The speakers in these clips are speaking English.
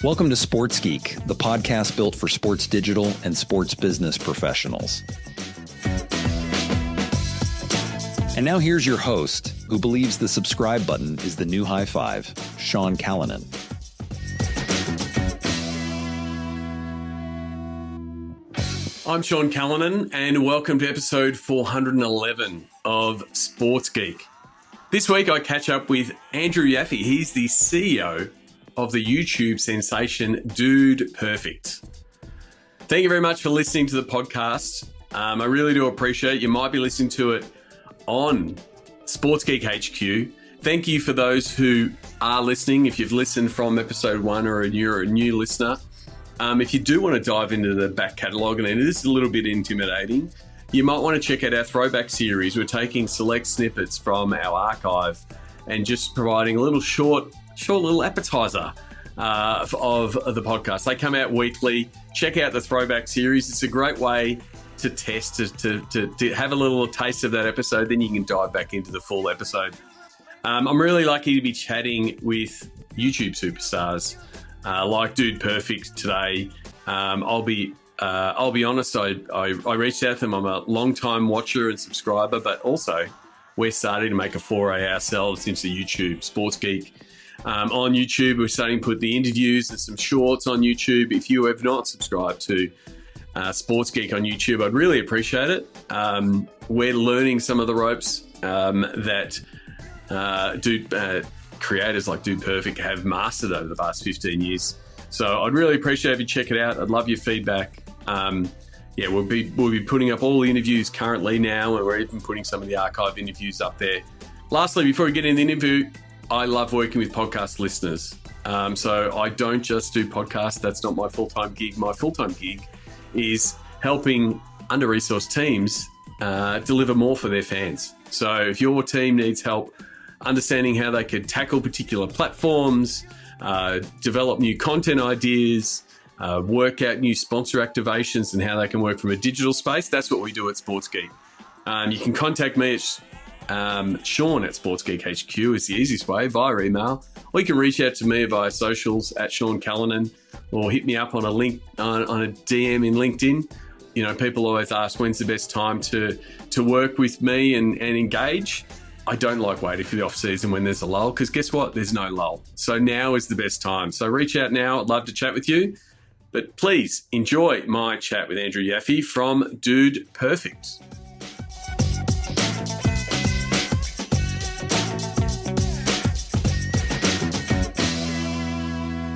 Welcome to Sports Geek, the podcast built for sports digital and sports business professionals. And now here's your host, who believes the subscribe button is the new high five, Sean Callanan. I'm Sean Callanan, and welcome to episode 411 of Sports Geek. This week I catch up with Andrew Yaffe. He's the CEO of the YouTube sensation Dude Perfect. Thank you very much for listening to the podcast. I really do appreciate it. You might be listening to it on Sports Geek HQ. Thank you for those who are listening. If you've listened from episode 1 or you're a new listener, if you do want to dive into the back catalogue, and it is a little bit intimidating, you might want to check out our throwback series. We're taking select snippets from our archive and just providing a little short little appetizer of the podcast. They come out weekly. Check out the throwback series. It's a great way to test, to have a little taste of that episode. Then you can dive back into the full episode. I'm really lucky to be chatting with YouTube superstars like Dude Perfect today. I'll be honest. I reached out to them. I'm a long-time watcher and subscriber, but also we're starting to make a foray ourselves into YouTube. Sports Geek on YouTube. We're starting to put the interviews and some shorts on YouTube. If you have not subscribed to Sports Geek on YouTube, I'd really appreciate it. We're learning some of the ropes that creators like Dude Perfect have mastered over the past 15 years. So I'd really appreciate if you check it out. I'd love your feedback. We'll be putting up all the interviews currently now, and we're even putting some of the archive interviews up there. Lastly, before we get into the interview, I love working with podcast listeners. So I don't just do podcasts. That's not my full-time gig. My full-time gig is helping under-resourced teams deliver more for their fans. So if your team needs help understanding how they could tackle particular platforms, develop new content ideas, work out new sponsor activations and how they can work from a digital space, that's what we do at Sports Geek. You can contact me at Sean at Sports Geek HQ is the easiest way, via email, or you can reach out to me via socials at Sean Callanan, or hit me up on a link on a DM in LinkedIn. You know, people always ask when's the best time to work with me and engage. I don't like waiting for the off season when there's a lull, because guess what? There's no lull. So now is the best time. So reach out now. I'd love to chat with you. But please enjoy my chat with Andrew Yaffe from Dude Perfect.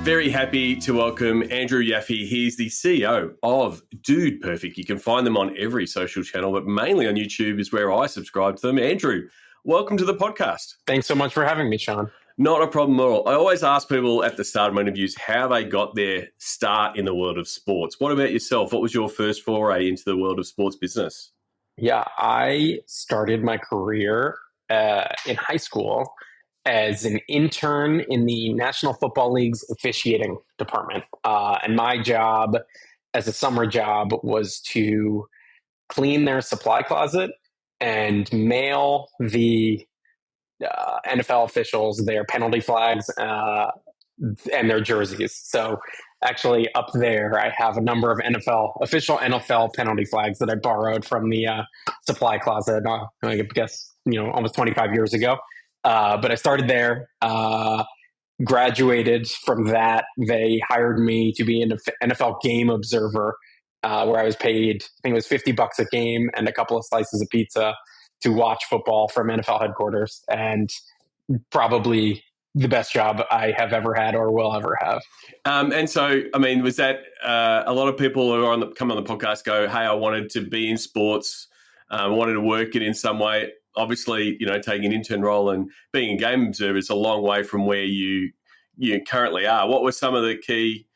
Very happy to welcome Andrew Yaffe. He's the CEO of Dude Perfect. You can find them on every social channel, but mainly on YouTube is where I subscribe to them. Andrew, welcome to the podcast. Thanks so much for having me, Sean. Not a problem at all. I always ask people at the start of my interviews how they got their start in the world of sports. What about yourself? What was your first foray into the world of sports business? Yeah, I started my career in high school as an intern in the National Football League's officiating department. And my job as a summer job was to clean their supply closet and mail the NFL officials their penalty flags and their jerseys. So actually up there, I have a number of official NFL penalty flags that I borrowed from the supply closet, I guess, almost 25 years ago. But I started there, graduated from that. They hired me to be an NFL game observer, where I was paid, I think it was $50 a game and a couple of slices of pizza to watch football from NFL headquarters, and probably the best job I have ever had or will ever have. And so, I mean, was that a lot of people who are come on the podcast go, hey, I wanted to be in sports, wanted to work it in some way. Obviously, taking an intern role and being a game observer is a long way from where you currently are. What were some of the key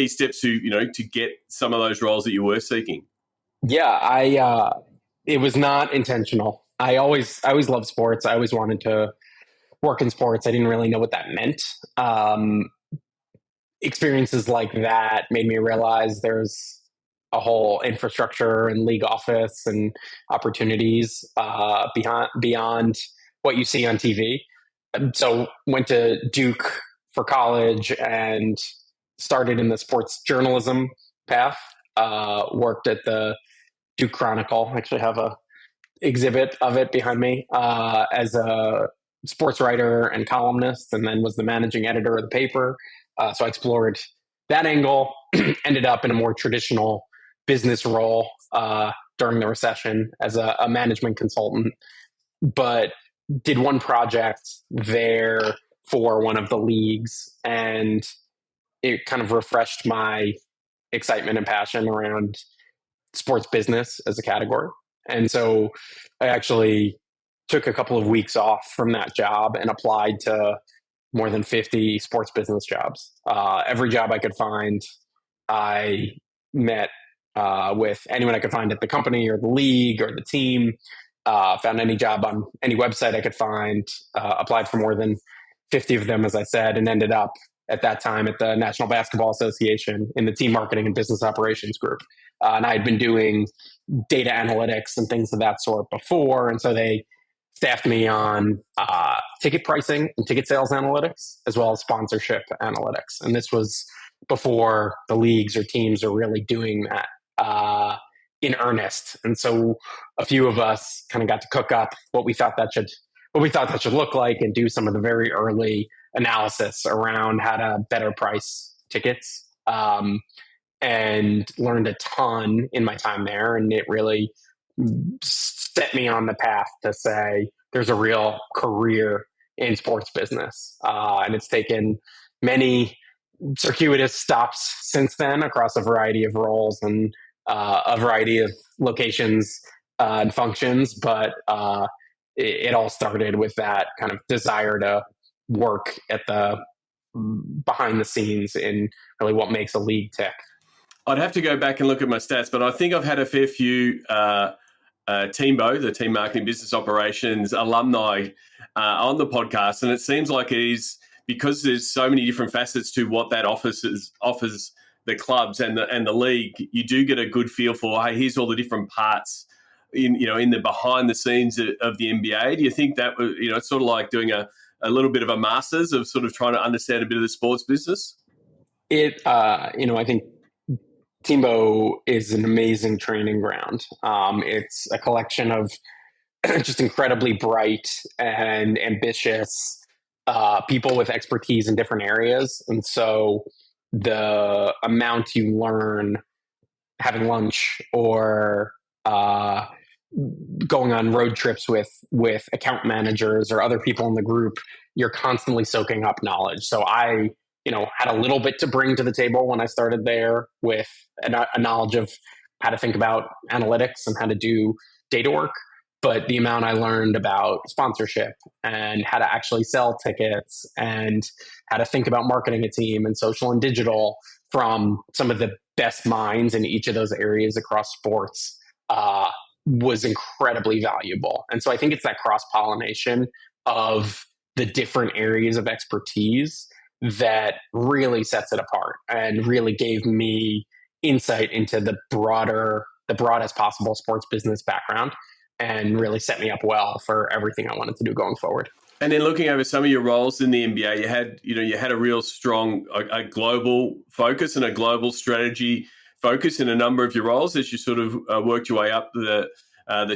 steps to get some of those roles that you were seeking? Yeah, it was not intentional. I always loved sports. I always wanted to work in sports. I didn't really know what that meant. Experiences like that made me realize there's a whole infrastructure and league office and opportunities beyond what you see on TV. So went to Duke for college and started in the sports journalism path. Worked at the Duke Chronicle. I actually have a exhibit of it behind me, as a sports writer and columnist, and then was the managing editor of the paper. So I explored that angle, ended up in a more traditional business role during the recession as a management consultant, but did one project there for one of the leagues, and it kind of refreshed my excitement and passion around sports business as a category. And so I actually took a couple of weeks off from that job and applied to more than 50 sports business jobs. Every job I could find, I met with anyone I could find at the company or the league or the team. Found any job on any website I could find, applied for more than 50 of them, as I said, and ended up at that time at the National Basketball Association in the team marketing and business operations group. And I had been doing data analytics and things of that sort before. And so they staffed me on ticket pricing and ticket sales analytics, as well as sponsorship analytics. And this was before the leagues or teams are really doing that in earnest. And so a few of us kind of got to cook up what we thought that should look like, and do some of the very early analysis around how to better price tickets. And learned a ton in my time there. And it really set me on the path to say there's a real career in sports business. And it's taken many circuitous stops since then across a variety of roles and a variety of locations and functions. But it all started with that kind of desire to work at the behind the scenes in really what makes a league tick. I'd have to go back and look at my stats, but I think I've had a fair few Teambo, the Team Marketing Business Operations alumni on the podcast, and it seems like it is because there's so many different facets to what that offers the clubs and the league. You do get a good feel for, hey, here's all the different parts in the behind the scenes of the NBA. Do you think that it's sort of like doing a little bit of a master's of sort of trying to understand a bit of the sports business? I think Teambo is an amazing training ground. It's a collection of just incredibly bright and ambitious people with expertise in different areas. And so the amount you learn having lunch or going on road trips with account managers or other people in the group, you're constantly soaking up knowledge. So I had a little bit to bring to the table when I started there with a knowledge of how to think about analytics and how to do data work. But the amount I learned about sponsorship and how to actually sell tickets and how to think about marketing a team and social and digital from some of the best minds in each of those areas across sports was incredibly valuable. And so I think it's that cross-pollination of the different areas of expertise that really sets it apart and really gave me insight into the broadest possible sports business background, and really set me up well for everything I wanted to do going forward. And then looking over some of your roles in the NBA, you had a real strong a global focus and a global strategy focus in a number of your roles as you sort of worked your way up the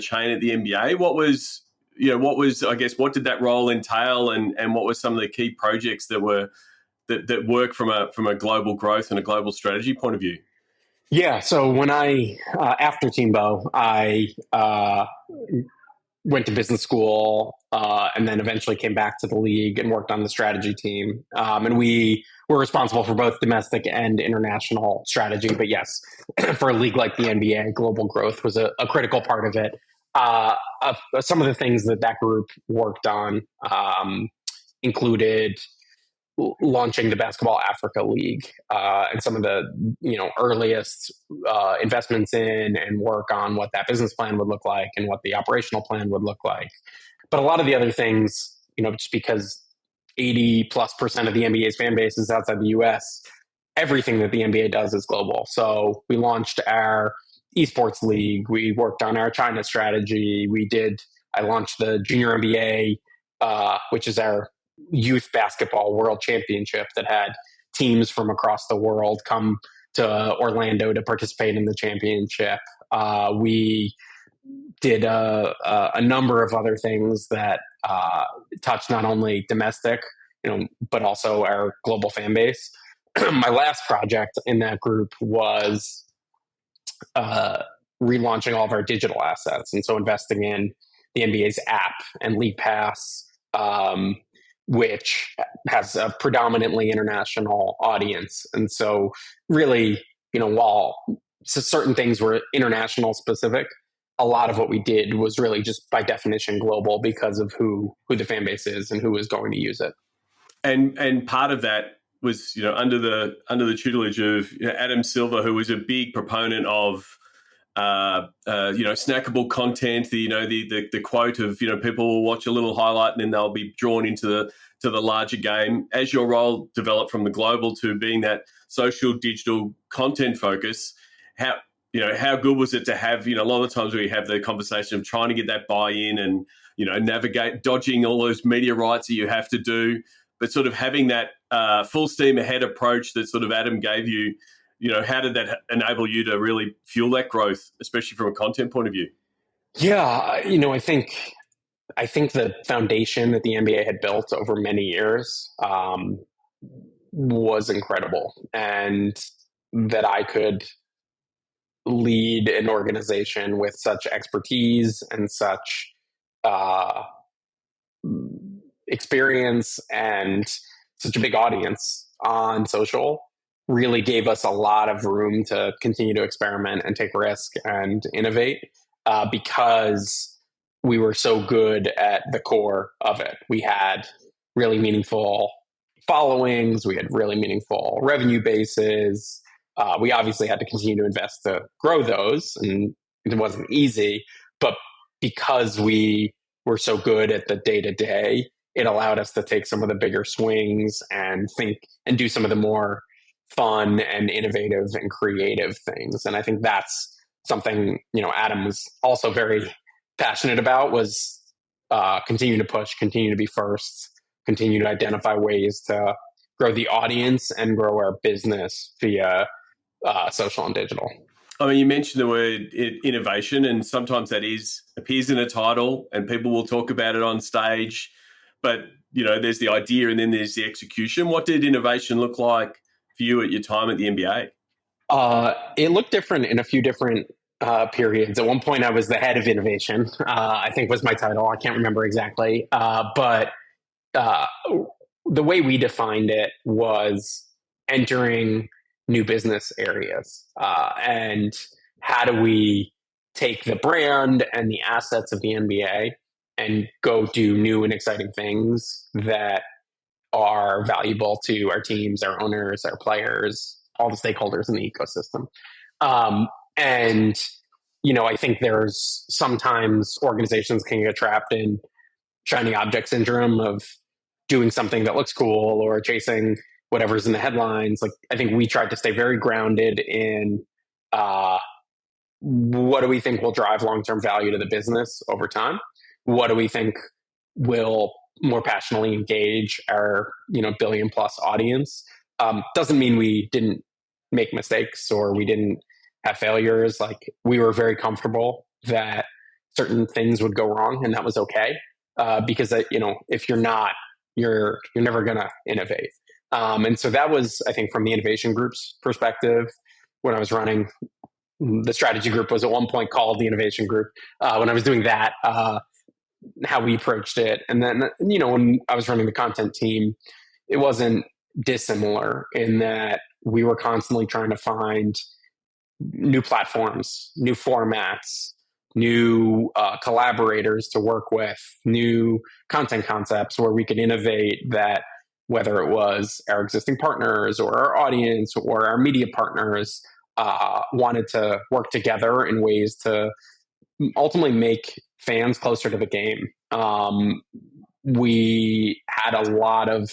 chain at the NBA. What did that role entail, and what were some of the key projects that work from a global growth and a global strategy point of view? Yeah. So when after Teambo, I went to business school and then eventually came back to the league and worked on the strategy team. And we were responsible for both domestic and international strategy. But yes, for a league like the NBA, global growth was a critical part of it. Some of the things that group worked on included launching the Basketball Africa League and some of the earliest investments in and work on what that business plan would look like and what the operational plan would look like. But a lot of the other things, just because 80+% of the NBA's fan base is outside the US, everything that the NBA does is global. So we launched our esports league. We worked on our China strategy. I launched the Junior NBA, which is our youth basketball world championship that had teams from across the world come to Orlando to participate in the championship. We did a number of other things that touch not only domestic, but also our global fan base. My last project in that group was relaunching all of our digital assets, and so investing in the NBA's app and League Pass, which has a predominantly international audience. And so, really, while certain things were international specific, a lot of what we did was really just by definition global because of who the fan base is and who is going to use it. And part of that was under the tutelage of Adam Silver, who was a big proponent of snackable content. The quote of people will watch a little highlight and then they'll be drawn into the larger game. As your role developed from the global to being that social digital content focus, how good was it to have, a lot of the times we have the conversation of trying to get that buy-in and, navigate, dodging all those media rights that you have to do, but sort of having that full steam ahead approach that sort of Adam gave you, how did that enable you to really fuel that growth, especially from a content point of view? Yeah, I think the foundation that the NBA had built over many years was incredible, and that I could lead an organization with such expertise and such experience and such a big audience on social really gave us a lot of room to continue to experiment and take risk and innovate because we were so good at the core of it. We had really meaningful followings. We had really meaningful revenue bases. We obviously had to continue to invest to grow those, and it wasn't easy. But because we were so good at the day-to-day, it allowed us to take some of the bigger swings and think and do some of the more fun and innovative and creative things. And I think that's something, Adam was also very passionate about, was continue to push, continue to be first, continue to identify ways to grow the audience and grow our business via social and digital. I mean, you mentioned the word innovation, and sometimes that appears in a title and people will talk about it on stage, but there's the idea and then there's the execution. What did innovation look like for you at your time at the NBA? It looked different in a few different periods. At one point, I was the head of innovation, I think was my title. I can't remember exactly. But the way we defined it was entering new business areas. And how do we take the brand and the assets of the NBA and go do new and exciting things that are valuable to our teams, our owners, our players, all the stakeholders in the ecosystem. And, I think there's sometimes organizations can get trapped in shiny object syndrome of doing something that looks cool or chasing whatever's in the headlines. Like, I think we tried to stay very grounded in what do we think will drive long-term value to the business over time? What do we think will more passionately engage our, billion plus audience? Doesn't mean we didn't make mistakes or we didn't have failures. Like, we were very comfortable that certain things would go wrong, and that was okay. Because if you're not, you're never gonna innovate. And so that was, I think, from the innovation group's perspective, when I was running the strategy group was at one point called the innovation group. When I was doing that, how we approached it. And then, when I was running the content team, it wasn't dissimilar in that we were constantly trying to find new platforms, new formats, new collaborators to work with, new content concepts where we could innovate that, whether it was our existing partners or our audience or our media partners, wanted to work together in ways to ultimately make fans closer to the game. We had a lot of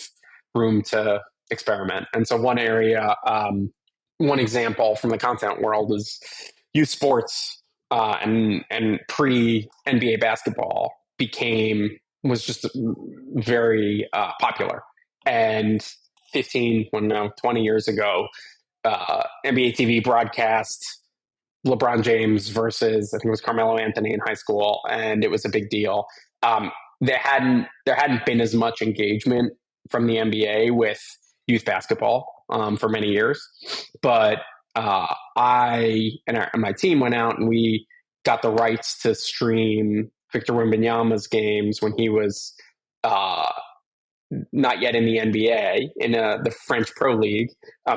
room to experiment. And so one area, one example from the content world is youth sports and pre-NBA basketball was just very popular. And 15, well, no, 20 years ago, NBA TV broadcast LeBron James versus, I think it was Carmelo Anthony in high school, and it was a big deal. There hadn't been as much engagement from the NBA with youth basketball for many years, but I and my team went out and we got the rights to stream Victor Wembanyama's games when he was not yet in the NBA, in the French Pro League,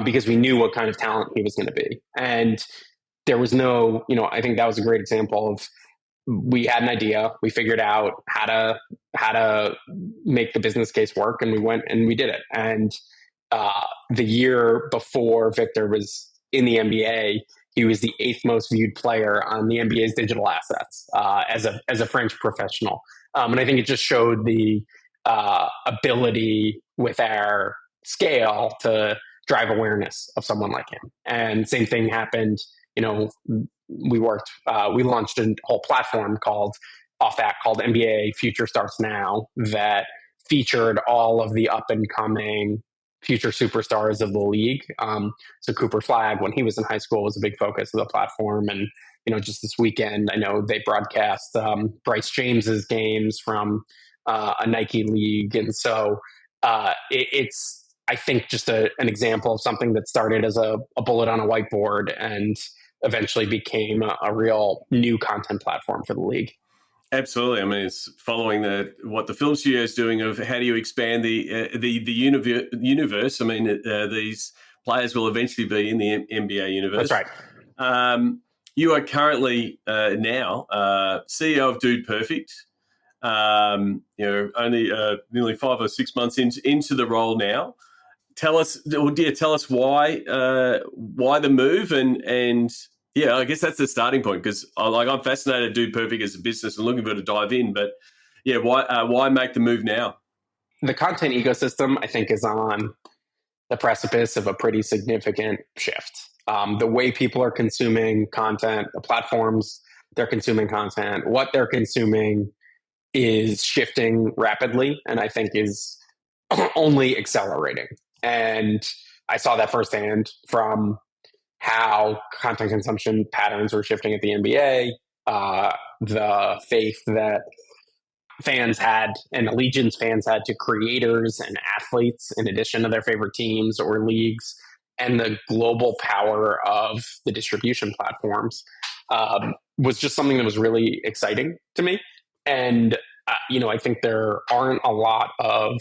because we knew what kind of talent he was going to be. And there was no, I think that was a great example of, we had an idea, we figured out how to make the business case work, and we went and we did it. And the year before Victor was in the NBA, he was the 8th most viewed player on the NBA's digital assets as a French professional. And I think it just showed the ability with our scale to drive awareness of someone like him. And same thing happened. We launched a whole platform called NBA Future Starts Now, that featured all of the up and coming future superstars of the league. So Cooper Flagg, when he was in high school, was a big focus of the platform. And, just this weekend, I know they broadcast Bryce James's games from a Nike league. And so it's, I think, just an example of something that started as a bullet on a whiteboard and eventually became a real new content platform for the league. Absolutely. I mean, it's following what the film studio is doing of how do you expand the universe. I mean, these players will eventually be in the NBA universe. That's right. You are currently now CEO of Dude Perfect. Only nearly 5 or 6 months into the role now. Tell us why the move, and yeah, I guess that's the starting point, because I'm fascinated Dude Perfect as a business and looking for to dive in. But yeah, why make the move now? The content ecosystem, I think, is on the precipice of a pretty significant shift. The way people are consuming content, the platforms they're consuming content, what they're consuming is shifting rapidly, and I think is only accelerating. And I saw that firsthand from how content consumption patterns were shifting at the NBA, the faith that fans had and allegiance fans had to creators and athletes in addition to their favorite teams or leagues, and the global power of the distribution platforms was just something that was really exciting to me. And, I think there aren't a lot of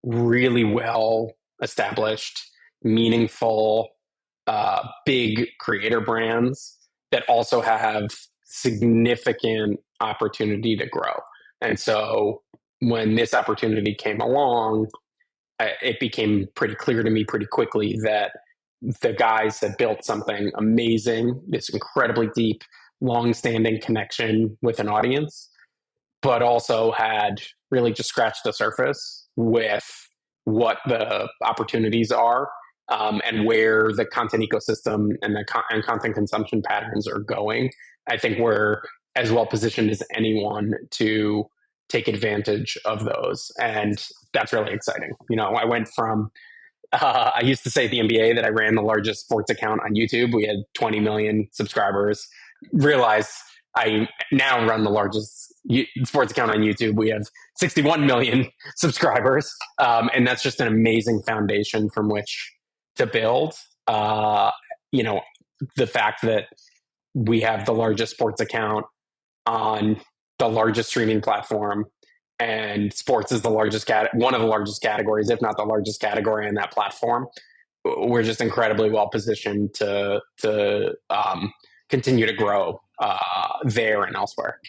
really well established, meaningful, big creator brands that also have significant opportunity to grow. And so when this opportunity came along, it became pretty clear to me pretty quickly that the guys that built something amazing, this incredibly deep, long-standing connection with an audience, but also had really just scratched the surface with what the opportunities are, and where the content ecosystem and and content consumption patterns are going. I think we're as well positioned as anyone to take advantage of those. And that's really exciting. I went from, I used to say at the NBA that I ran the largest sports account on YouTube. We had 20 million subscribers. Realized I now run the largest sports account on YouTube. We have 61 million subscribers. And that's just an amazing foundation from which to build. The fact that we have the largest sports account on the largest streaming platform, and sports is one of the largest categories, if not the largest category in that platform. We're just incredibly well positioned to continue to grow there and elsewhere.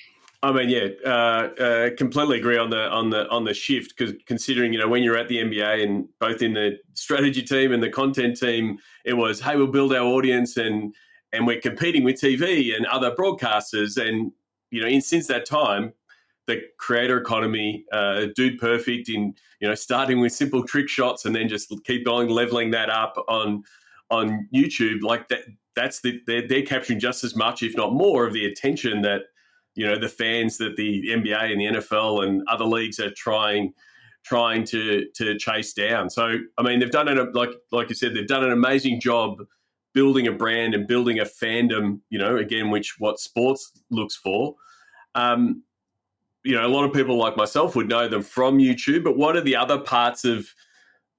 I mean, yeah, completely agree on the shift, because considering, when you're at the NBA and both in the strategy team and the content team, it was, hey, we'll build our audience and we're competing with TV and other broadcasters. And, since that time, the creator economy, Dude Perfect, in, starting with simple trick shots and then just keep going, leveling that up on YouTube, like they're capturing just as much, if not more, of the attention that, the fans that the NBA and the NFL and other leagues are trying trying to chase down. So, I mean, they've done it, like you said, they've done an amazing job building a brand and building a fandom, again, what sports looks for. A lot of people like myself would know them from YouTube, but what are the other parts of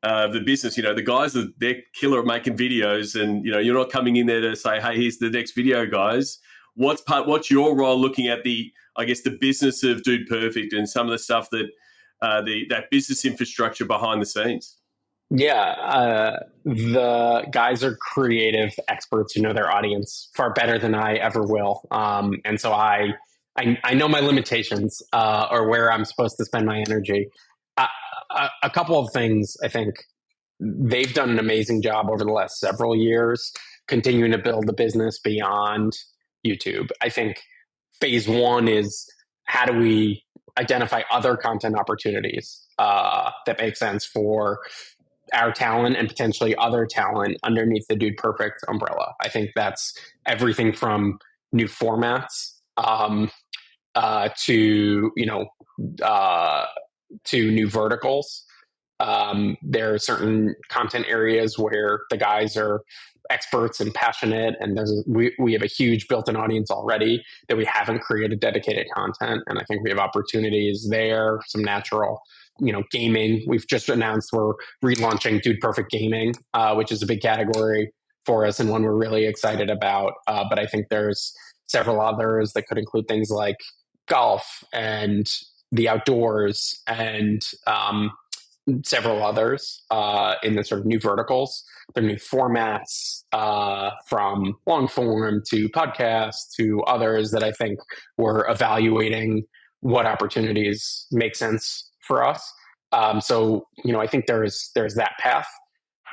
the business? The guys, they're killer at making videos, and, you're not coming in there to say, hey, here's the next video, guys. What's your role looking at the business of Dude Perfect and some of the stuff that that business infrastructure behind the scenes? Yeah, the guys are creative experts who know their audience far better than I ever will. And so I know my limitations or where I'm supposed to spend my energy. A couple of things I think they've done an amazing job over the last several years, continuing to build the business beyond YouTube. I think phase one is, how do we identify other content opportunities that make sense for our talent and potentially other talent underneath the Dude Perfect umbrella? I think that's everything from new formats to new verticals. There are certain content areas where the guys are experts and passionate, and we have a huge built-in audience already that we haven't created dedicated content, and I think we have opportunities there. Some natural, gaming. We've just announced we're relaunching Dude Perfect Gaming, which is a big category for us and one we're really excited about. But I think there's several others that could include things like golf and the outdoors and several others in the sort of new verticals. There are new formats from long form to podcasts to others that I think we're evaluating what opportunities make sense for us. So I think there's that path.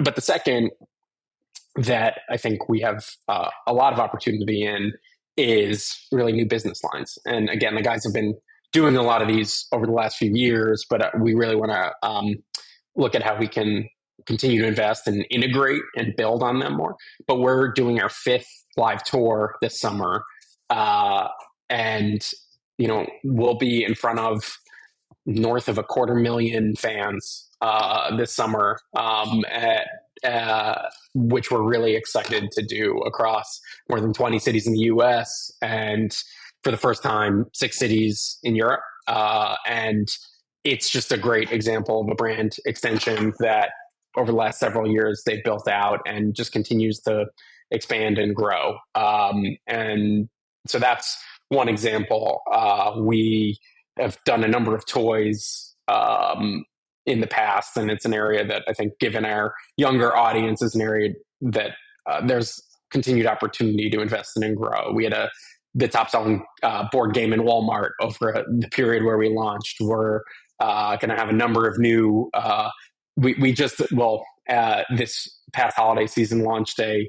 But the second that I think we have a lot of opportunity in is really new business lines. And again, the guys have been doing a lot of these over the last few years, but we really want to look at how we can continue to invest and integrate and build on them more. But we're doing our 5th live tour this summer, and we'll be in front of north of 250,000 fans this summer, which we're really excited to do across more than 20 cities in the US, and for the first time, 6 cities in Europe. And it's just a great example of a brand extension that over the last several years they've built out and just continues to expand and grow. And so that's one example. We have done a number of toys in the past, and it's an area that I think, given our younger audience, is an area that there's continued opportunity to invest in and grow. We had the top-selling board game in Walmart over the period where we launched. We're going to have a number of new. This past holiday season launched a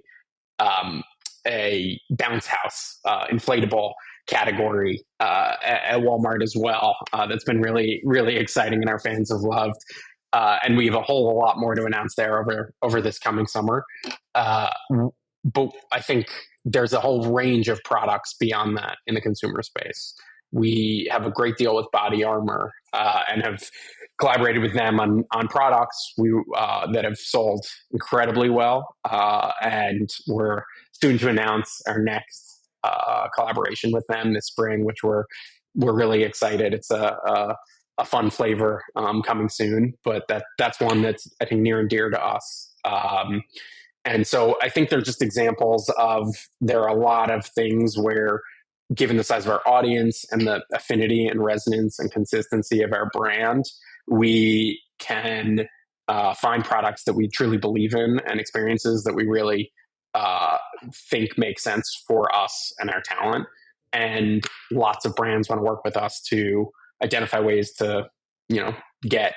bounce house inflatable category at Walmart as well. That's been really, really exciting, and our fans have loved. And we have a whole lot more to announce there over this coming summer. But I think there's a whole range of products beyond that in the consumer space. We have a great deal with Body Armor and have collaborated with them on products that have sold incredibly well. And we're soon to announce our next collaboration with them this spring, which we're really excited. It's a fun flavor coming soon, but that's one that's, I think, near and dear to us. And so I think they're just examples of, there are a lot of things where, given the size of our audience and the affinity and resonance and consistency of our brand, we can find products that we truly believe in and experiences that we really think make sense for us and our talent. And lots of brands want to work with us to identify ways to, get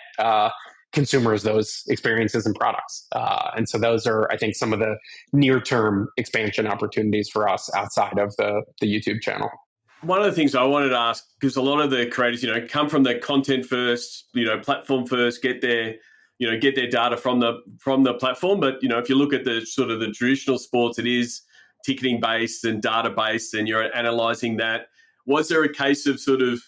consumers those experiences and products. And so those are, I think, some of the near-term expansion opportunities for us outside of the YouTube channel. One of the things I wanted to ask, because a lot of the creators, come from the content first, platform first, get their data from the platform. But, if you look at the sort of the traditional sports, it is ticketing based and data based, and you're analyzing that. Was there a case of sort of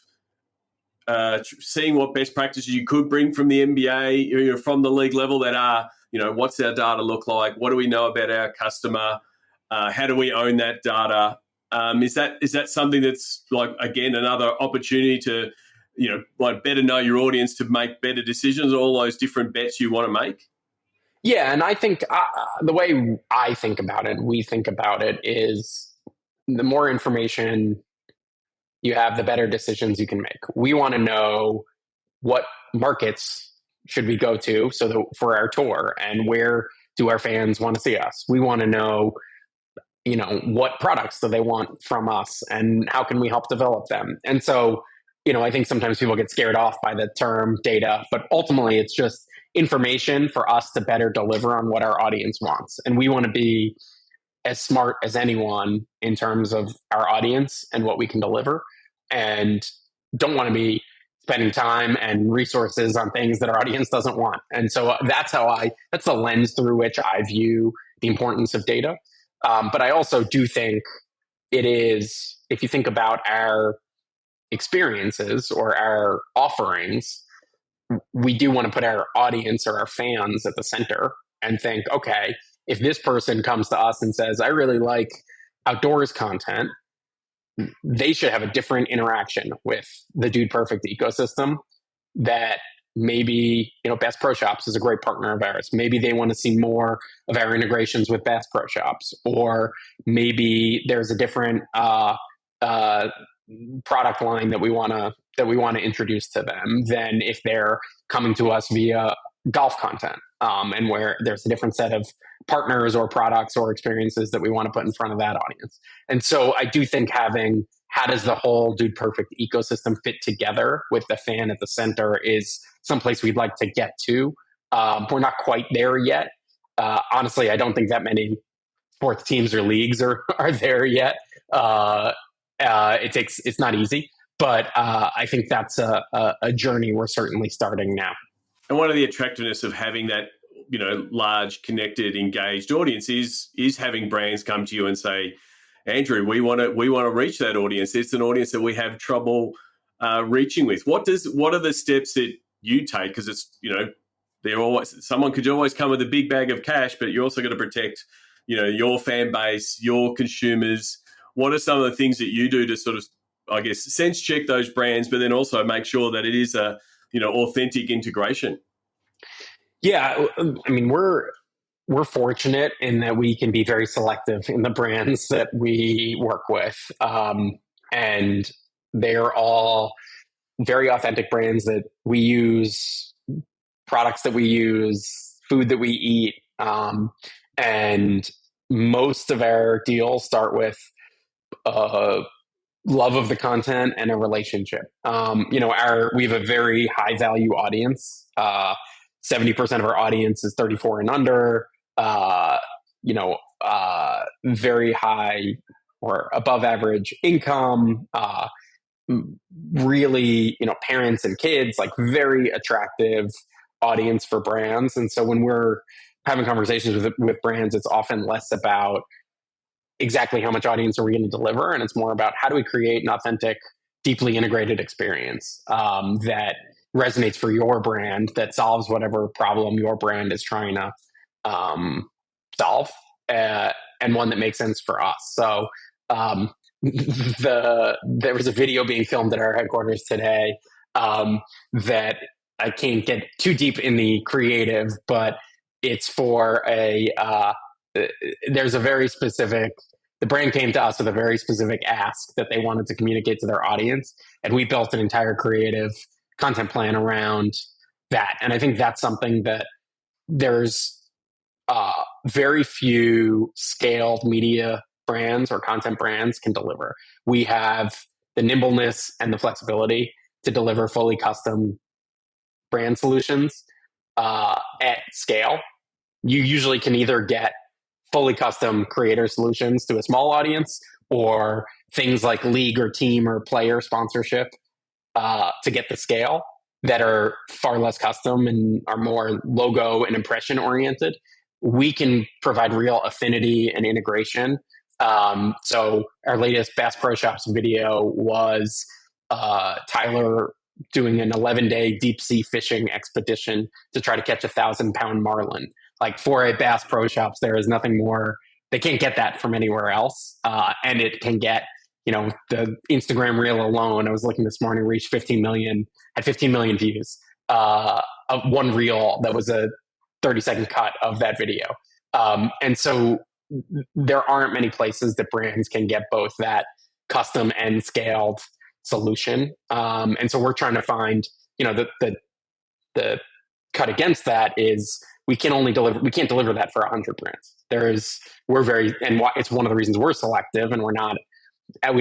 seeing what best practices you could bring from the NBA, from the league level that are, what's our data look like? What do we know about our customer? How do we own that data? Is that something that's like, again, another opportunity to, like better know your audience to make better decisions, all those different bets you want to make? Yeah, and I think the way I think about it, we think about it, is the more information you have, the better decisions you can make. We want to know what markets should we go to for our tour, and where do our fans want to see us. We want to know, what products do they want from us, and how can we help develop them. And so, I think sometimes people get scared off by the term data, but ultimately it's just information for us to better deliver on what our audience wants. And we want to be as smart as anyone in terms of our audience and what we can deliver, and don't want to be spending time and resources on things that our audience doesn't want. And so that's the lens through which I view the importance of data. But I also do think it is, if you think about our experiences or our offerings, we do want to put our audience or our fans at the center and think, okay, if this person comes to us and says, I really like outdoors content, they should have a different interaction with the Dude Perfect ecosystem. That maybe, Bass Pro Shops is a great partner of ours. Maybe they want to see more of our integrations with Bass Pro Shops, or maybe there's a different product line that we want to introduce to them than if they're coming to us via golf content, and where there's a different set of partners or products or experiences that we want to put in front of that audience. And so I do think having, how does the whole Dude Perfect ecosystem fit together with the fan at the center, is someplace we'd like to get to. We're not quite there yet. Honestly, I don't think that many sports teams or leagues are there yet. It's not easy, but I think that's a journey we're certainly starting now. And one of the attractiveness of having that, large, connected, engaged audience is having brands come to you and say, Andrew, we want to reach that audience. It's an audience that we have trouble reaching with. What are the steps that you take? Because it's, someone could always come with a big bag of cash, but you also got to protect, your fan base, your consumers. What are some of the things that you do to sort of, I guess, sense check those brands, but then also make sure that it is a, authentic integration? Yeah, I mean, we're fortunate in that we can be very selective in the brands that we work with, and they're all very authentic brands that we use, products that we use, food that we eat, and most of our deals start with love of the content and a relationship. We have a very high value audience. 70% of our audience is 34 and under. Very high or above average income. Really, parents and kids, like very attractive audience for brands. And so when we're having conversations with brands, it's often less about exactly how much audience are we going to deliver, and it's more about how do we create an authentic, deeply integrated experience that resonates for your brand, that solves whatever problem your brand is trying to solve, and one that makes sense for us. So there was a video being filmed at our headquarters today that I can't get too deep in the creative, but it's for there's a very specific, the brand came to us with a very specific ask that they wanted to communicate to their audience. And we built an entire creative content plan around that. And I think that's something that there's very few scaled media brands or content brands can deliver. We have the nimbleness and the flexibility to deliver fully custom brand solutions at scale. You usually can either get fully custom creator solutions to a small audience, or things like league or team or player sponsorship to get the scale, that are far less custom and are more logo and impression oriented. We can provide real affinity and integration. So our latest Bass Pro Shops video was Tyler doing an 11-day deep sea fishing expedition to try to catch 1,000-pound marlin. Like for a Bass Pro Shops, there is nothing more. They can't get that from anywhere else, and it can get, the Instagram reel alone. I was looking this morning, reached 15 million, had 15 million views. Of one reel that was a 30-second cut of that video, and so there aren't many places that brands can get both that custom and scaled solution. And so we're trying to find, the cut against that is we can't deliver that for 100 brands. It's one of the reasons we're selective and we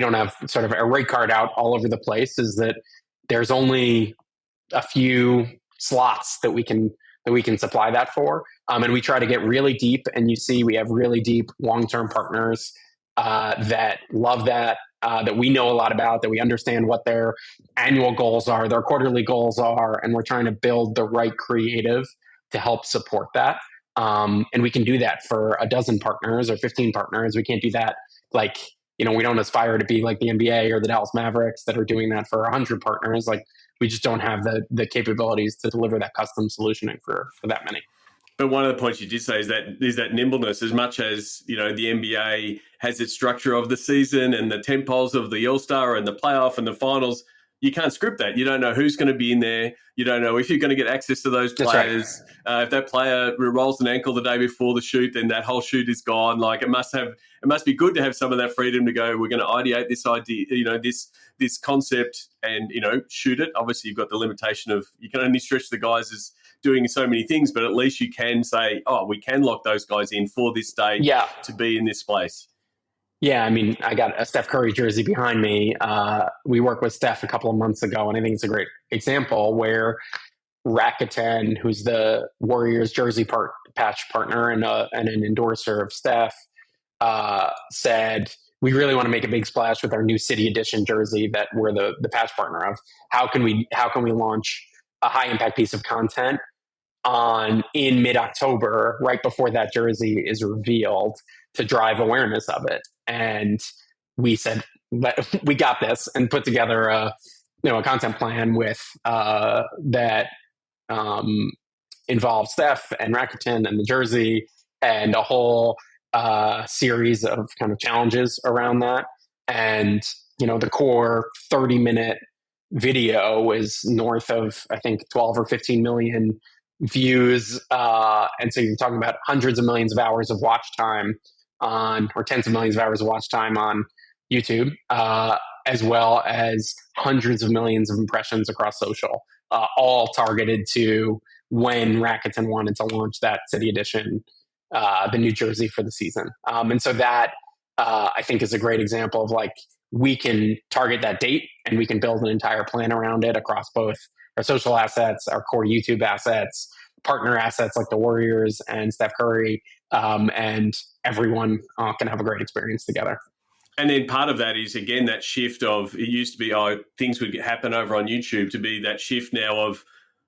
don't have sort of a rate card out all over the place, is that there's only a few slots that we can supply that for. And we try to get really deep, and you see we have really deep long-term partners that love that we know a lot about, that we understand what their annual goals are, their quarterly goals are, and we're trying to build the right creative to help support that. And we can do that for a dozen partners or 15 partners. We can't do that we don't aspire to be like the NBA or the Dallas Mavericks that are doing that for 100 partners. We just don't have the capabilities to deliver that custom solutioning for that many. But one of the points you did say is that nimbleness, as much as, the NBA has its structure of the season and the tent poles of the All-Star and the playoff and the finals, you can't script that. You don't know who's going to be in there. You don't know if you're going to get access to those players. Right. If that player rolls an ankle the day before the shoot, then that whole shoot is gone. It must be good to have some of that freedom to go, we're going to ideate this idea, this concept and, shoot it. Obviously, you've got the limitation of you can only stretch the guys as doing so many things, but at least you can say, we can lock those guys in for this day to be in this place. Yeah, I got a Steph Curry jersey behind me. We worked with Steph a couple of months ago, and I think it's a great example where Rakuten, who's the Warriors jersey patch partner and an endorser of Steph, said, we really want to make a big splash with our new City Edition jersey that we're the patch partner of. How can we launch a high impact piece of content in mid-October, right before that jersey is revealed, to drive awareness of it? And we said, we got this, and put together a content plan with that involved Steph and Rakuten and the jersey and a whole series of kind of challenges around that. And, the core 30-minute video is north of, I think, 12 or 15 million views. And so you're talking about hundreds of millions of hours of watch time or tens of millions of hours of watch time on YouTube, as well as hundreds of millions of impressions across social, all targeted to when Rakuten wanted to launch that City Edition, the New Jersey for the season. And so that, I think, is a great example of we can target that date and we can build an entire plan around it across both our social assets, our core YouTube assets, partner assets like the Warriors and Steph Curry, and everyone can have a great experience together. And then part of that is, again, that shift of, it used to be, things would happen over on YouTube, to be that shift now of,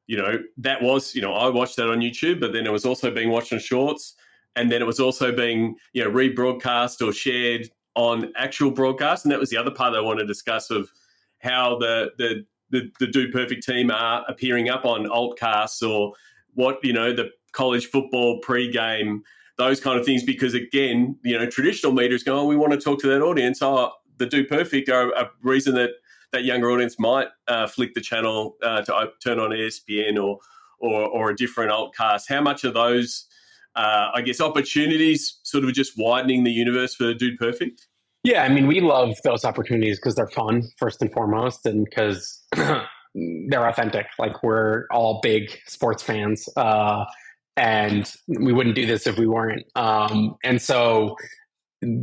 that was, I watched that on YouTube, but then it was also being watched on Shorts. And then it was also being, rebroadcast or shared on actual broadcast. And that was the other part that I want to discuss, of how the Do Perfect team are appearing up on altcasts, or what, the college football pregame, those kind of things. Because again, traditional media is going, we want to talk to that audience. The Do Perfect are a reason that younger audience might flick the channel to turn on ESPN or a different altcast. How much of those, opportunities sort of just widening the universe for Do Perfect? Yeah, we love those opportunities because they're fun, first and foremost, and because they're authentic. We're all big sports fans, and we wouldn't do this if we weren't. And so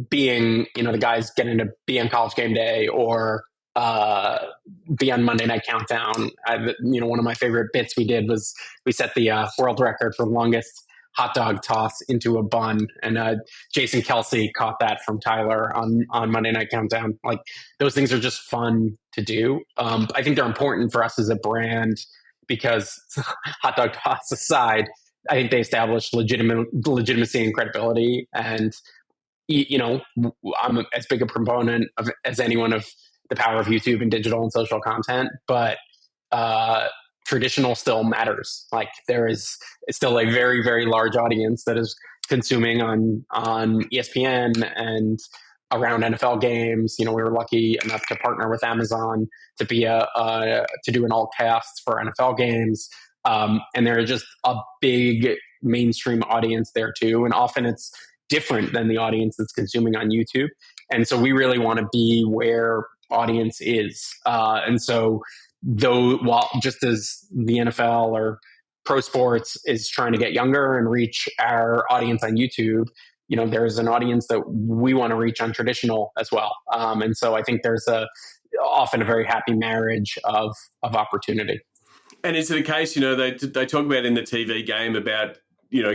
being, the guys getting to be on College Game Day or be on Monday Night Countdown. One of my favorite bits we did was we set the world record for longest hot dog toss into a bun, and Jason Kelsey caught that from Tyler on Monday Night Countdown. Those things are just fun to do. I think they're important for us as a brand because, hot dog toss aside, I think they establish legitimacy and credibility. And I'm as big a proponent as anyone of the power of YouTube and digital and social content, but traditional still matters. Like there is still a very, very large audience that is consuming on ESPN and around NFL games. We were lucky enough to partner with Amazon to be to do an all cast for NFL games. And there is just a big mainstream audience there too. And often it's different than the audience that's consuming on YouTube. And so we really want to be where audience is. And so though, while just as the NFL or pro sports is trying to get younger and reach our audience on YouTube, there's an audience that we want to reach on traditional as well. And so I think there's often a very happy marriage of opportunity. And is it a case, they talk about in the TV game about,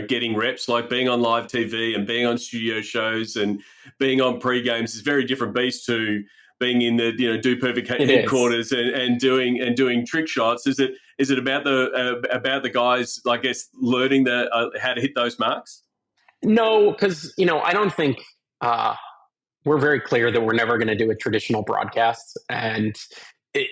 getting reps, like being on live TV and being on studio shows and being on pre-games is very different beast to being in the, Do Perfect headquarters and doing trick shots. Is it about the guys, I guess, learning how to hit those marks? No, because, I don't think we're very clear that we're never going to do a traditional broadcast. And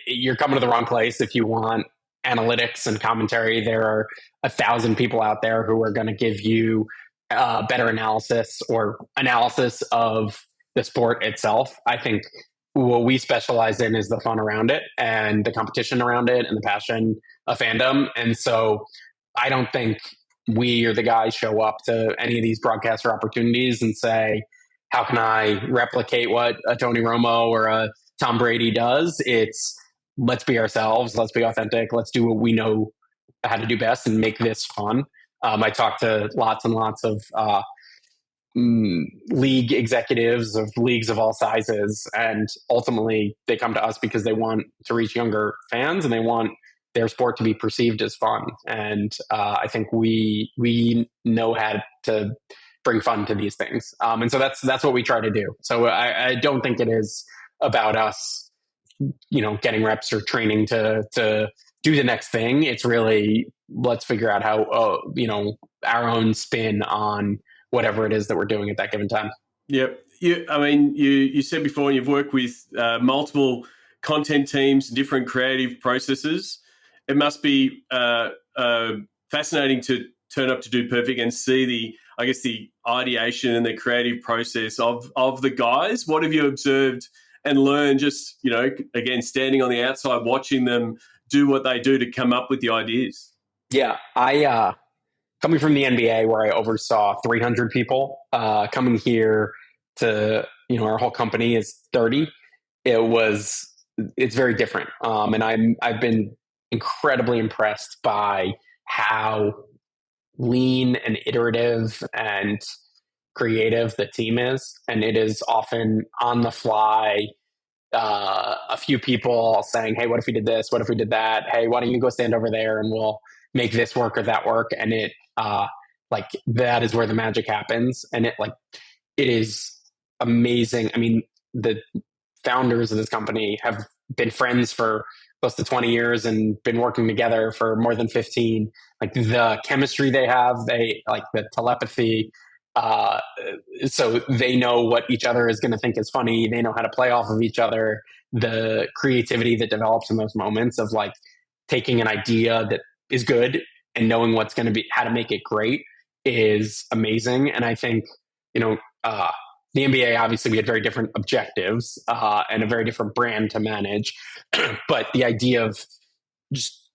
you're coming to the wrong place if you want analytics and commentary. There are 1,000 people out there who are going to give you better analysis or analysis of the sport itself. I think what we specialize in is the fun around it and the competition around it and the passion of fandom. And so I don't think we or the guys show up to any of these broadcaster opportunities and say, how can I replicate what a Tony Romo or a Tom Brady does? It's let's be ourselves, let's be authentic, let's do what we know how to do best and make this fun. I talked to lots and lots of league executives of leagues of all sizes, and ultimately they come to us because they want to reach younger fans and they want their sport to be perceived as fun. And I think we know how to bring fun to these things. And so that's what we try to do. So I don't think it is about us, getting reps or training to do the next thing. It's really, let's figure out how, our own spin on whatever it is that we're doing at that given time. Yep. You said before you've worked with multiple content teams, different creative processes. It must be fascinating to turn up to Do Perfect and see the ideation and the creative process of the guys. What have you observed and learned just, again, standing on the outside, watching them do what they do to come up with the ideas? Yeah, I coming from the NBA where I oversaw 300 people, coming here to, our whole company is 30. It's very different. And I've been incredibly impressed by how lean and iterative and creative the team is. And it is often on the fly, a few people saying, hey, what if we did this? What if we did that? Hey, why don't you go stand over there and we'll make this work or that work? And it that is where the magic happens. And it is amazing. I mean, the founders of this company have been friends for close to 20 years and been working together for more than 15. Like the chemistry they have, the telepathy. So they know what each other is going to think is funny. They know how to play off of each other. The creativity that develops in those moments of taking an idea that is good and knowing what's going to be, how to make it great is amazing. And I think, the NBA, obviously we had very different objectives and a very different brand to manage. But the idea of just,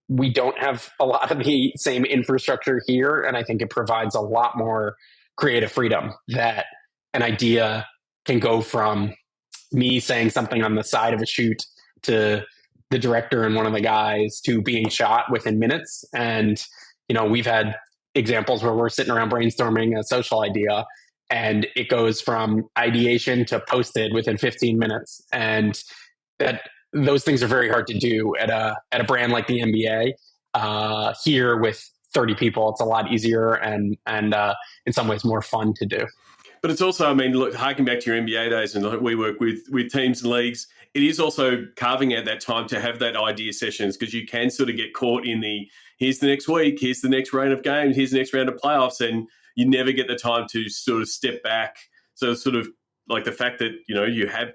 we don't have a lot of the same infrastructure here. And I think it provides a lot more creative freedom that an idea can go from me saying something on the side of a shoot to the director and one of the guys to being shot within minutes. And, we've had examples where we're sitting around brainstorming a social idea and it goes from ideation to posted within 15 minutes. And those things are very hard to do at a brand like the NBA. Here with 30 people, it's a lot easier and in some ways more fun to do. But it's also, look, harking back to your NBA days, and we work with teams and leagues, it is also carving out that time to have that idea sessions, because you can sort of get caught in here's the next week, here's the next round of games, here's the next round of playoffs, and you never get the time to sort of step back. So sort of like the fact that,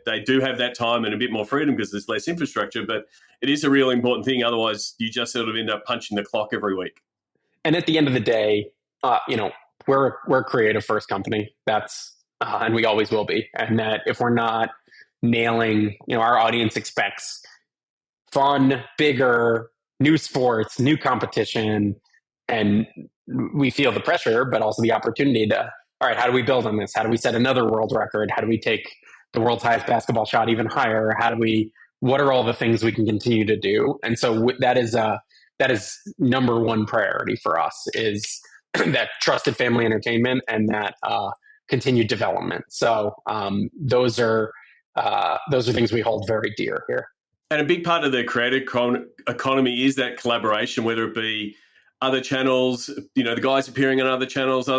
they do have that time and a bit more freedom because there's less infrastructure, but it is a really important thing. Otherwise, you just sort of end up punching the clock every week. And at the end of the day, we're a creative first company. That's and we always will be. And that if we're not nailing, our audience expects fun, bigger, new sports, new competition, and we feel the pressure, but also the opportunity to, all right, how do we build on this? How do we set another world record? How do we take the world's highest basketball shot even higher? What are all the things we can continue to do? And so that is number one priority for us, is that trusted family entertainment and that continued development. So those are things we hold very dear here. And a big part of the creator economy is that collaboration, whether it be other channels, the guys appearing on other channels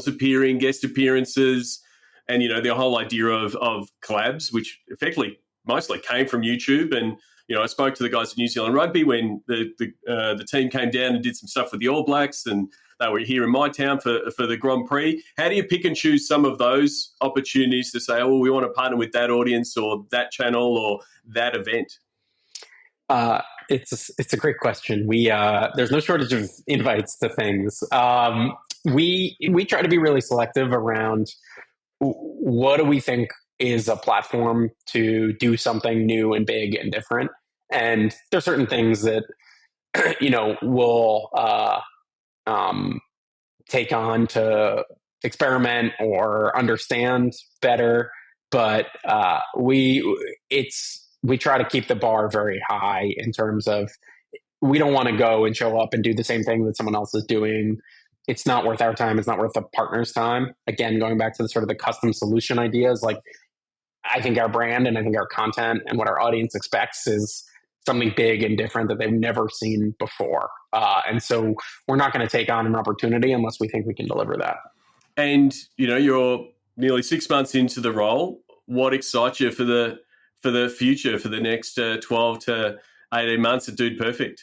appearing, guest appearances, and, the whole idea of collabs, which effectively mostly came from YouTube. And, I spoke to the guys at New Zealand Rugby when the team came down and did some stuff with the All Blacks, and they were here in my town for the Grand Prix. How do you pick and choose some of those opportunities to say, oh, we want to partner with that audience or that channel or that event? It's a great question. There's no shortage of invites to things. We try to be really selective around what do we think is a platform to do something new and big and different. And there's certain things that we'll take on to experiment or understand better, but we try to keep the bar very high in terms of, we don't want to go and show up and do the same thing that someone else is doing. It's not worth our time. It's not worth the partner's time. Again, going back to the sort of the custom solution ideas, like, I think our brand and I think our content and what our audience expects is something big and different that they've never seen before. And so we're not going to take on an opportunity unless we think we can deliver that. And, you're nearly 6 months into the role. What excites you for the future, for the next 12 to 18 months at Dude Perfect?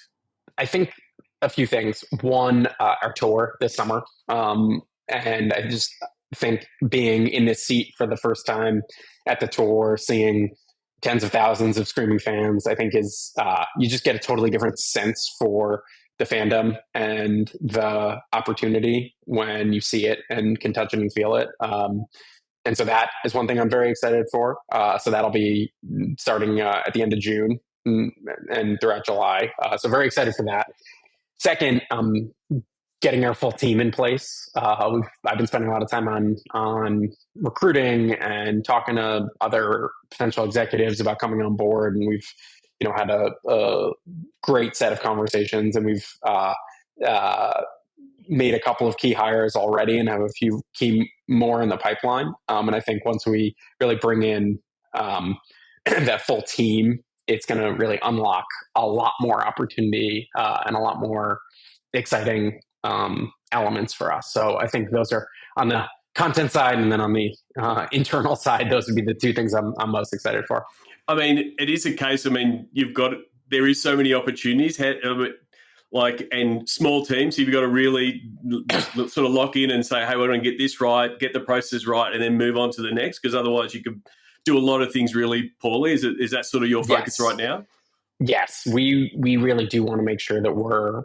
I think a few things. One, our tour this summer. And I just think being in this seat for the first time at the tour, seeing tens of thousands of screaming fans, I think is, you just get a totally different sense for the fandom and the opportunity when you see it and can touch it and feel it. And so that is one thing I'm very excited for. So that'll be starting at the end of June and throughout July. So very excited for that. Second, getting our full team in place. I've been spending a lot of time on recruiting and talking to other potential executives about coming on board, and we've had a great set of conversations, and we've made a couple of key hires already and have a few key more in the pipeline. And I think once we really bring in that full team, it's going to really unlock a lot more opportunity and a lot more exciting elements for us. So I think those are on the content side, and then on the internal side, those would be the two things I'm most excited for. I mean, it is a case. I mean, there is so many opportunities, and small teams. You've got to really sort of lock in and say, hey, we're going to get this right, get the process right, and then move on to the next. Because otherwise, you could do a lot of things really poorly. Is that sort of your focus right now? Yes, we really do want to make sure that we're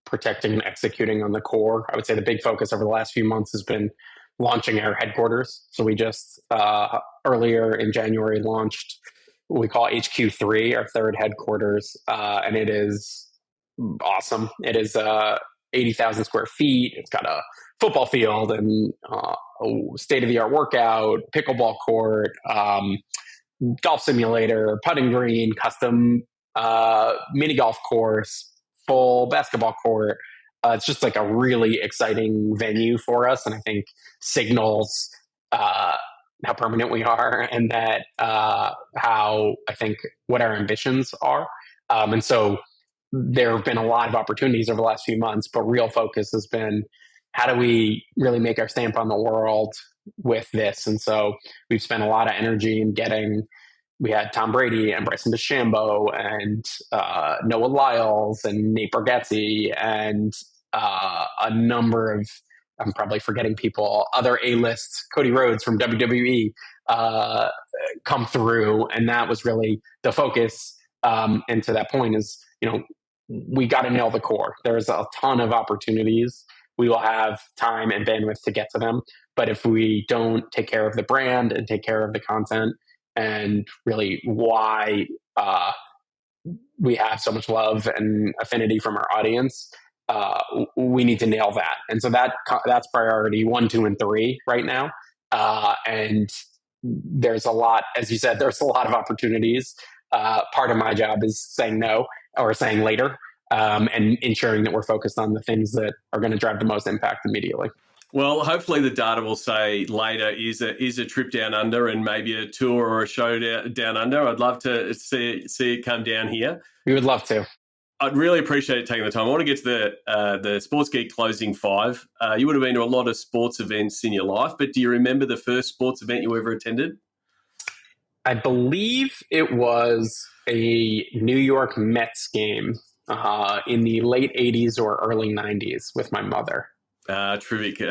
protecting and executing on the core. I would say the big focus over the last few months has been launching our headquarters. So we just earlier in January launched what we call HQ3, our third headquarters, and it is awesome. It is 80,000 square feet. It's got a football field and a state-of-the-art workout, pickleball court, golf simulator, putting green, custom mini golf course, full basketball court. It's just like a really exciting venue for us, and I think signals how permanent we are, and that how I think what our ambitions are. And so there have been a lot of opportunities over the last few months, but real focus has been how do we really make our stamp on the world with this? And so we've spent a lot of energy in we had Tom Brady and Bryson DeChambeau and Noah Lyles and Nate Bargatze and a number of I'm probably forgetting people, other A-lists, Cody Rhodes from WWE come through, and that was really the focus. And to that point is, we got to nail the core. There's a ton of opportunities. We will have time and bandwidth to get to them. But if we don't take care of the brand and take care of the content and really why we have so much love and affinity from our audience, we need to nail that. And so that's priority 1, 2, and 3 right now. And there's a lot, as you said, there's a lot of opportunities. Part of my job is saying no or saying later, and ensuring that we're focused on the things that are going to drive the most impact immediately. Well, hopefully the data will say later is a trip down under and maybe a tour or a show down under. I'd love to see it come down here. We would love to. I'd really appreciate it taking the time. I want to get to the Sports Geek Closing 5. You would have been to a lot of sports events in your life, but do you remember the first sports event you ever attended? I believe it was a New York Mets game in the late 80s or early 90s with my mother. Terrific.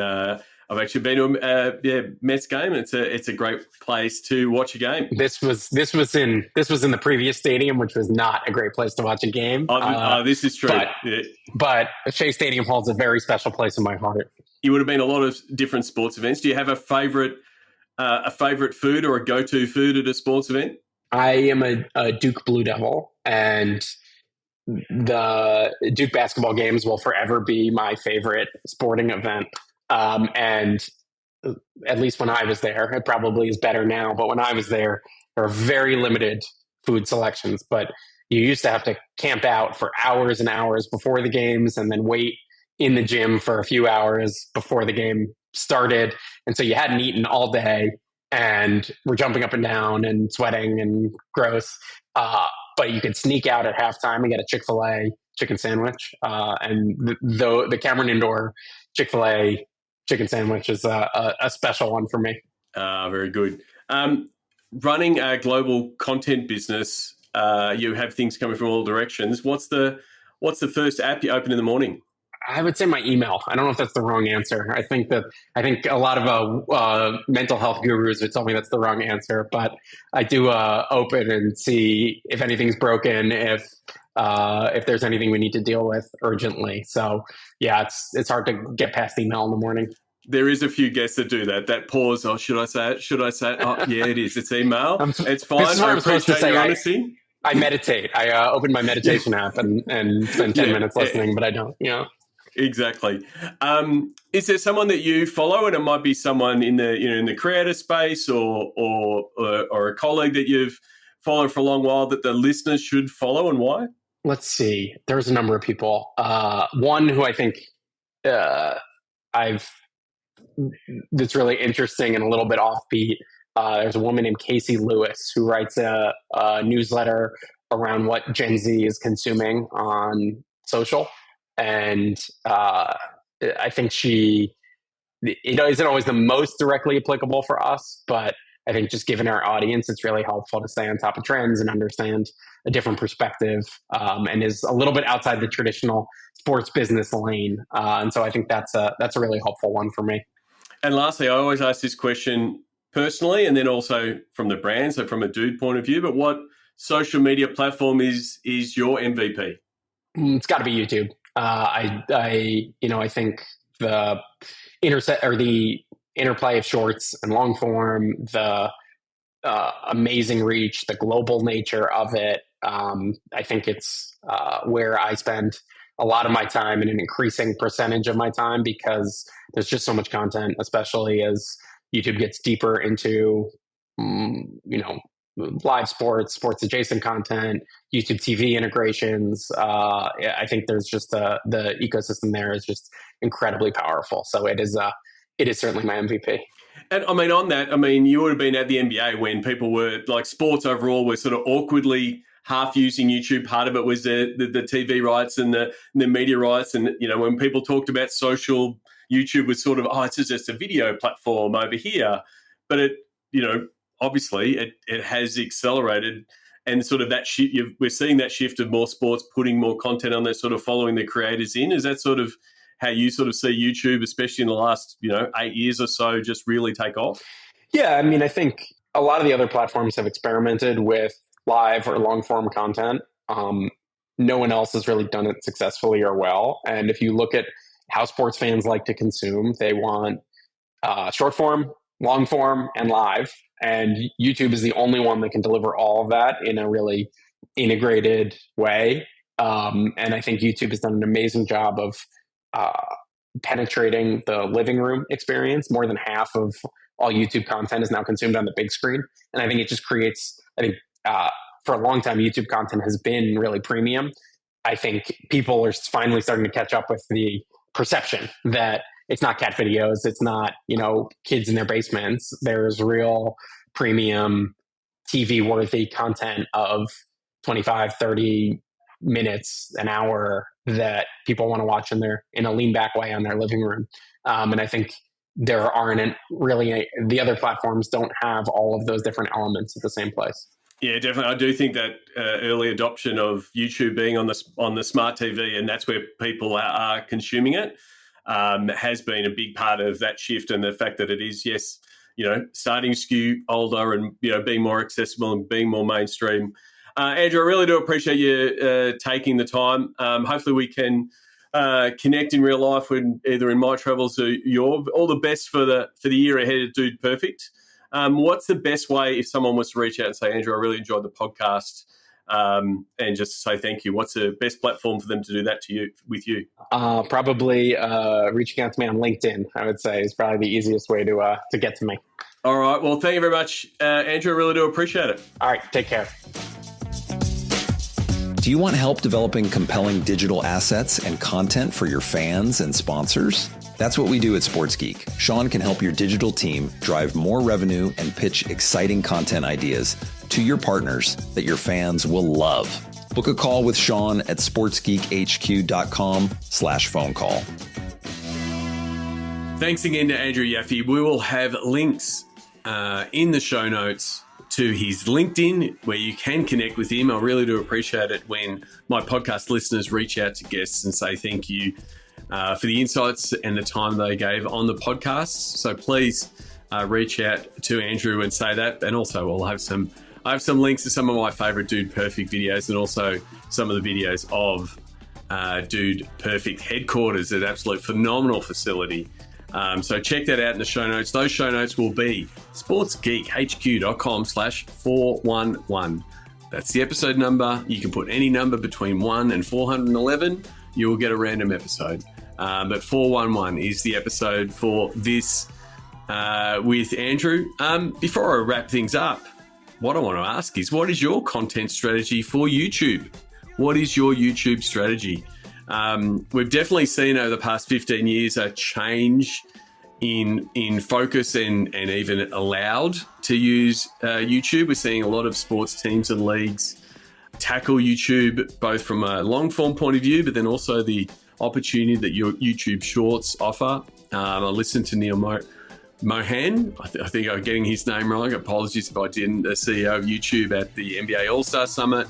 I've actually been to a Mets game. It's a great place to watch a game. This was in the previous stadium, which was not a great place to watch a game. This is true. But Shea Stadium holds a very special place in my heart. You would have been a lot of different sports events. Do you have a favorite food or a go-to food at a sports event? I am a Duke Blue Devil, and the Duke basketball games will forever be my favorite sporting event. And at least when I was there, it probably is better now, but when I was there are very limited food selections. But you used to have to camp out for hours and hours before the games and then wait in the gym for a few hours before the game started. And so you hadn't eaten all day and were jumping up and down and sweating and gross. But you could sneak out at halftime and get a Chick-fil-A chicken sandwich. And the Cameron Indoor Chick-fil-A chicken sandwich is a special one for me. Very good. Running a global content business, you have things coming from all directions. What's the first app you open in the morning? I would say my email. I don't know if that's the wrong answer. I think a lot of mental health gurus would tell me that's the wrong answer, but I do open and see if anything's broken, if there's anything we need to deal with urgently. So yeah, it's hard to get past email in the morning. There is a few guests that do that. That pause. Oh, should I say it? Should I say it? Oh, yeah, it is. It's email. It's fine. I appreciate your honesty. I meditate. I open my meditation app and spend 10 minutes listening, but I don't. Exactly. Is there someone that you follow, and it might be someone in the creator space or a colleague that you've followed for a long while that the listeners should follow, and why? Let's see. There's a number of people. One who I think that's really interesting and a little bit offbeat. There's a woman named Casey Lewis who writes a newsletter around what Gen Z is consuming on social. And I think it isn't always the most directly applicable for us, but I think just given our audience, it's really helpful to stay on top of trends and understand a different perspective, and is a little bit outside the traditional sports business lane. And so I think that's a really helpful one for me. And lastly, I always ask this question personally, and then also from the brand, so from a dude point of view, but what social media platform is your MVP? It's got to be YouTube. I think the interplay of shorts and long form, the amazing reach, the global nature of it. I think it's where I spend a lot of my time and an increasing percentage of my time, because there's just so much content, especially as YouTube gets deeper into, live sports adjacent content, YouTube TV integrations. I think there's just the ecosystem there is just incredibly powerful. So it is certainly my MVP. And on that, you would have been at the NBA when people were like, sports overall were sort of awkwardly half using YouTube. Part of it was the TV rights and the media rights. And, when people talked about social, YouTube was sort of, it's just a video platform over here. But it, obviously it has accelerated, and sort of that we're seeing that shift of more sports putting more content on there, sort of following the creators in. Is that sort of how you sort of see YouTube, especially in the last 8 years or so, just really take off? Yeah, I mean, I think a lot of the other platforms have experimented with live or long form content. No one else has really done it successfully or well. And if you look at how sports fans like to consume, they want short form, long form, and live. And YouTube is the only one that can deliver all of that in a really integrated way. And I think YouTube has done an amazing job of penetrating the living room experience. More than half of all YouTube content is now consumed on the big screen. And I think it just creates, for a long time, YouTube content has been really premium. I think people are finally starting to catch up with the perception that it's not cat videos. It's not, kids in their basements. There's real premium TV worthy content of 25, 30 minutes, an hour that people want to watch in a lean back way on their living room. And I think there aren't really, the other platforms don't have all of those different elements at the same place. Yeah, definitely. I do think that early adoption of YouTube being on the smart TV, and that's where people are consuming it, has been a big part of that shift, and the fact that it is, yes, starting to skew older and being more accessible and being more mainstream. Andrew, I really do appreciate you taking the time. Hopefully we can connect in real life, either in my travels or your. All the best for the year ahead at Dude Perfect. What's the best way if someone was to reach out and say, Andrew, I really enjoyed the podcast, and just to say thank you? What's the best platform for them to do that with you? Probably reaching out to me on LinkedIn, I would say, is probably the easiest way to get to me. All right. Well, thank you very much, Andrew. I really do appreciate it. All right. Take care. Do you want help developing compelling digital assets and content for your fans and sponsors? That's what we do at Sports Geek. Sean can help your digital team drive more revenue and pitch exciting content ideas to your partners that your fans will love. Book a call with Sean at sportsgeekhq.com/phone call. Thanks again to Andrew Yaffe. We will have links in the show notes to his LinkedIn where you can connect with him. I really do appreciate it when my podcast listeners reach out to guests and say thank you for the insights and the time they gave on the podcast. So please reach out to Andrew and say that. And also I have some links to some of my favorite Dude Perfect videos, and also some of the videos of Dude Perfect headquarters, an absolute phenomenal facility. So check that out in the show notes. Those show notes will be sportsgeekhq.com/411. That's the episode number. You can put any number between 1 and 411. You will get a random episode. But 411 is the episode for this with Andrew. Before I wrap things up, what I want to ask is, what is your content strategy for YouTube? What is your YouTube strategy? We've definitely seen over the past 15 years a change in focus and even allowed to use YouTube. We're seeing a lot of sports teams and leagues tackle YouTube, both from a long form point of view, but then also the opportunity that your YouTube Shorts offer. I listened to Neil Mohan. I think I'm getting his name wrong. Apologies if I didn't. The CEO of YouTube at the NBA All-Star Summit.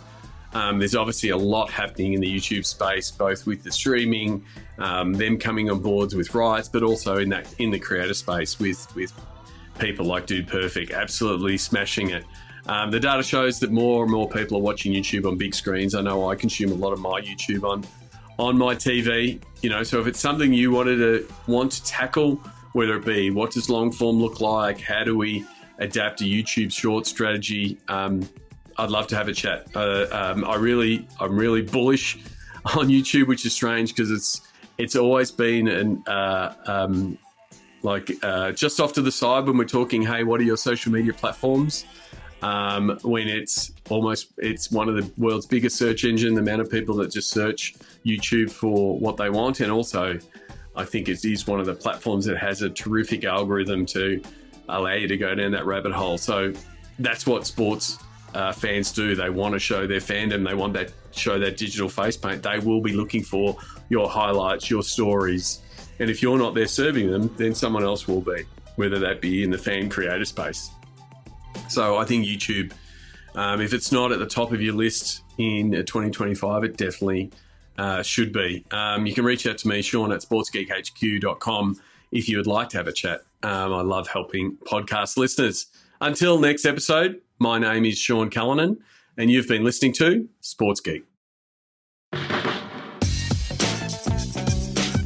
There's obviously a lot happening in the YouTube space, both with the streaming, them coming on boards with rights, but also in the creator space with people like Dude Perfect, absolutely smashing it. The data shows that more and more people are watching YouTube on big screens. I know I consume a lot of my YouTube on my TV. So if it's something you want to tackle, whether it be what does long form look like, how do we adapt a YouTube short strategy, I'd love to have a chat. I'm really bullish on YouTube, which is strange because it's always been just off to the side when we're talking, hey, what are your social media platforms? When it's one of the world's biggest search engine, the amount of people that just search YouTube for what they want. And also, I think it is one of the platforms that has a terrific algorithm to allow you to go down that rabbit hole. So that's what sports fans do. They want to show their fandom. They want show that digital face paint. They will be looking for your highlights, your stories. And if you're not there serving them, then someone else will be, whether that be in the fan creator space. So I think YouTube, if it's not at the top of your list in 2025, it definitely should be. You can reach out to me, Sean, at sportsgeekhq.com if you would like to have a chat. I love helping podcast listeners. Until next episode, my name is Sean Callanan, and you've been listening to Sports Geek.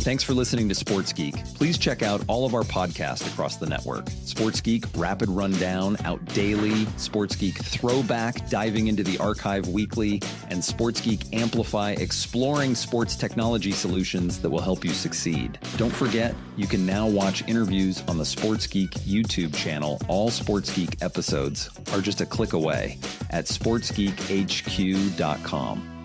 Thanks for listening to Sports Geek. Please check out all of our podcasts across the network. Sports Geek Rapid Rundown, out daily. Sports Geek Throwback, diving into the archive weekly. And Sports Geek Amplify, exploring sports technology solutions that will help you succeed. Don't forget, you can now watch interviews on the Sports Geek YouTube channel. All Sports Geek episodes are just a click away at sportsgeekhq.com.